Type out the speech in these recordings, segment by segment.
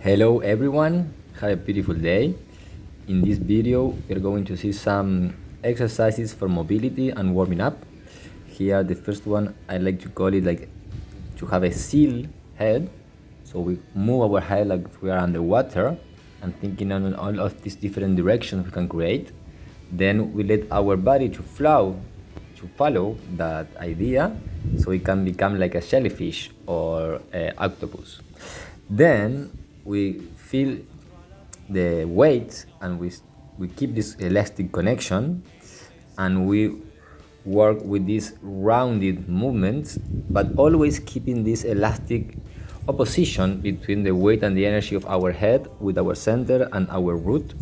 Hello everyone, have a beautiful day. In this video we're going to see some exercises for mobility and warming up. Here the first one I like to call it like to have a seal head. So we move our head like we are underwater and thinking on all of these different directions we can create. Then we let our body to follow that idea so it can become like a jellyfish or an octopus. Then we feel the weight and we keep this elastic connection and we work with these rounded movements, but always keeping this elastic opposition between the weight and the energy of our head with our center and our root.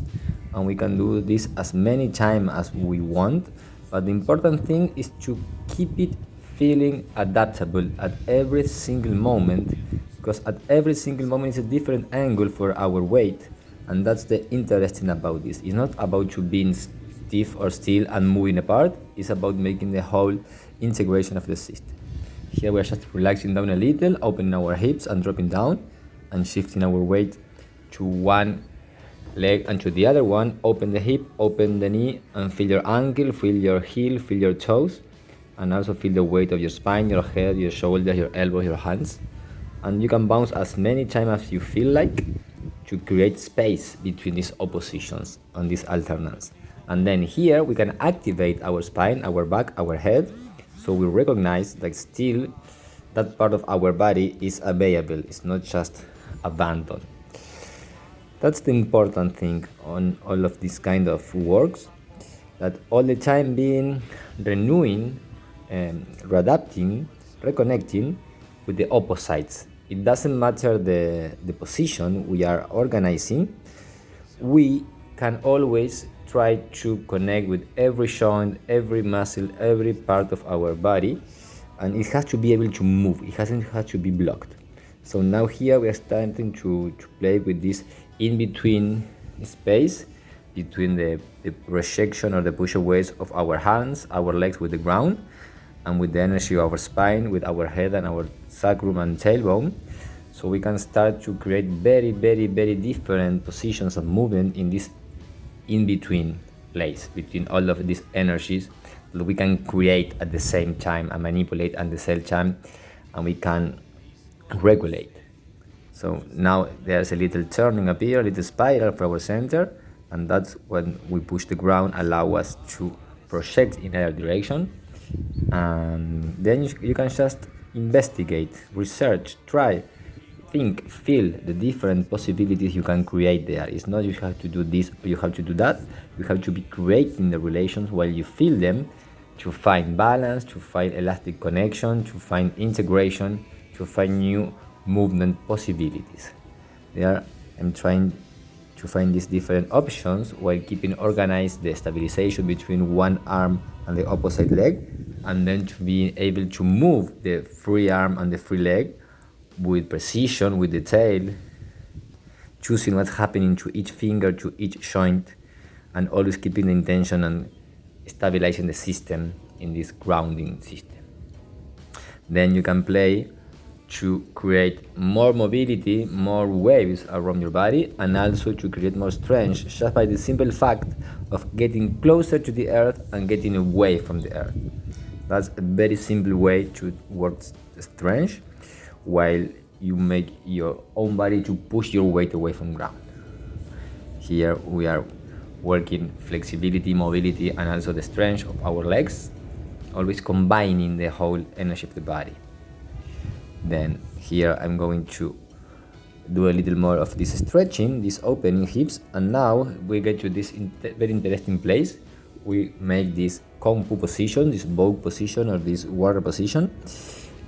And we can do this as many times as we want, but the important thing is to keep it feeling adaptable at every single moment, because at every single moment is a different angle for our weight. And that's the interesting about this. It's not about you being stiff or still and moving apart. It's about making the whole integration of the system. Here we're just relaxing down a little, opening our hips and dropping down and shifting our weight to one leg and to the other one. Open the hip, open the knee, and feel your ankle, feel your heel, feel your toes, and also feel the weight of your spine, your head, your shoulders, your elbows, your hands. And you can bounce as many times as you feel like to create space between these oppositions and these alternance. And then here we can activate our spine, our back, our head, so we recognize that still that part of our body is available. It's not just abandoned. That's the important thing on all of these kind of works, that all the time being renewing, readapting, reconnecting with the opposites. It doesn't matter the position we are organizing, we can always try to connect with every joint, every muscle, every part of our body, and it has to be able to move. It hasn't had to be blocked. So now here we are starting to play with this in-between space between the projection or the push-aways of our hands, our legs with the ground, and with the energy of our spine, with our head and our sacrum and tailbone. So we can start to create very, very, very different positions of movement in this in-between place, between all of these energies that we can create at the same time and manipulate at the same time, and we can regulate. So now there's a little turning up here, a little spiral for our center, and that's when we push the ground, allow us to project in either direction. And then you can just investigate, research, try, think, feel the different possibilities you can create there. It's not you have to do this or you have to do that. You have to be creating the relations while you feel them, to find balance, to find elastic connection, to find integration, to find new movement possibilities. There I'm trying to find these different options while keeping organized the stabilization between one arm and the opposite leg, and then to be able to move the free arm and the free leg with precision, with detail, choosing what's happening to each finger, to each joint, and always keeping the intention and stabilizing the system in this grounding system. Then you can play to create more mobility, more waves around your body, and also to create more strength just by the simple fact of getting closer to the earth and getting away from the earth. That's a very simple way to work strength while you make your own body to push your weight away from ground. Here we are working flexibility, mobility, and also the strength of our legs, always combining the whole energy of the body. Then here I'm going to do a little more of this stretching, this opening hips, and now we get to this very interesting place. We make this Kung Fu position, this bow position or this warrior position,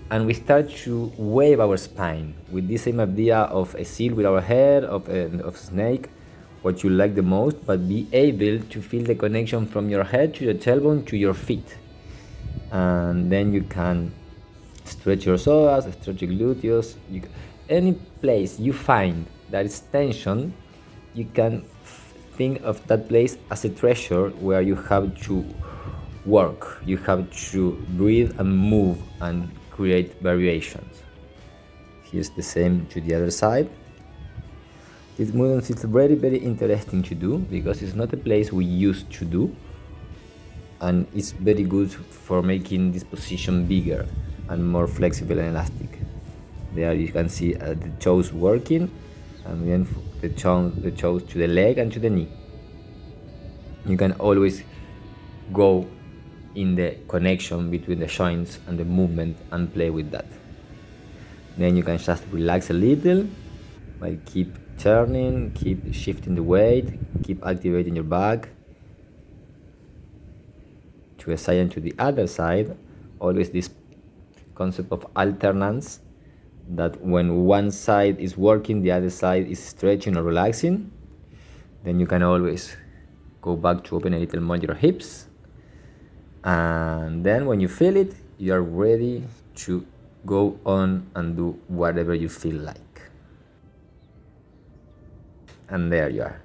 and we start to wave our spine with this same idea of a seal with our head, of a snake, what you like the most, but be able to feel the connection from your head to your tailbone to your feet. And then you can stretch your psoas, stretch your gluteus. Any place you find that is tension, you can think of that place as a treasure where you have to work, you have to breathe and move and create variations. Here's the same to the other side. This movement is very interesting to do because it's not a place we used to do, and it's very good for making this position bigger and more flexible and elastic. There you can see the toes working, and then the toes to the leg and to the knee. You can always go in the connection between the joints and the movement and play with that. Then you can just relax a little, but keep turning, keep shifting the weight, keep activating your back to a side and to the other side. Always this concept of alternance, that when one side is working, the other side is stretching or relaxing. Then you can always go back to open a little more your hips, and then when you feel it, you are ready to go on and do whatever you feel like. And there you are.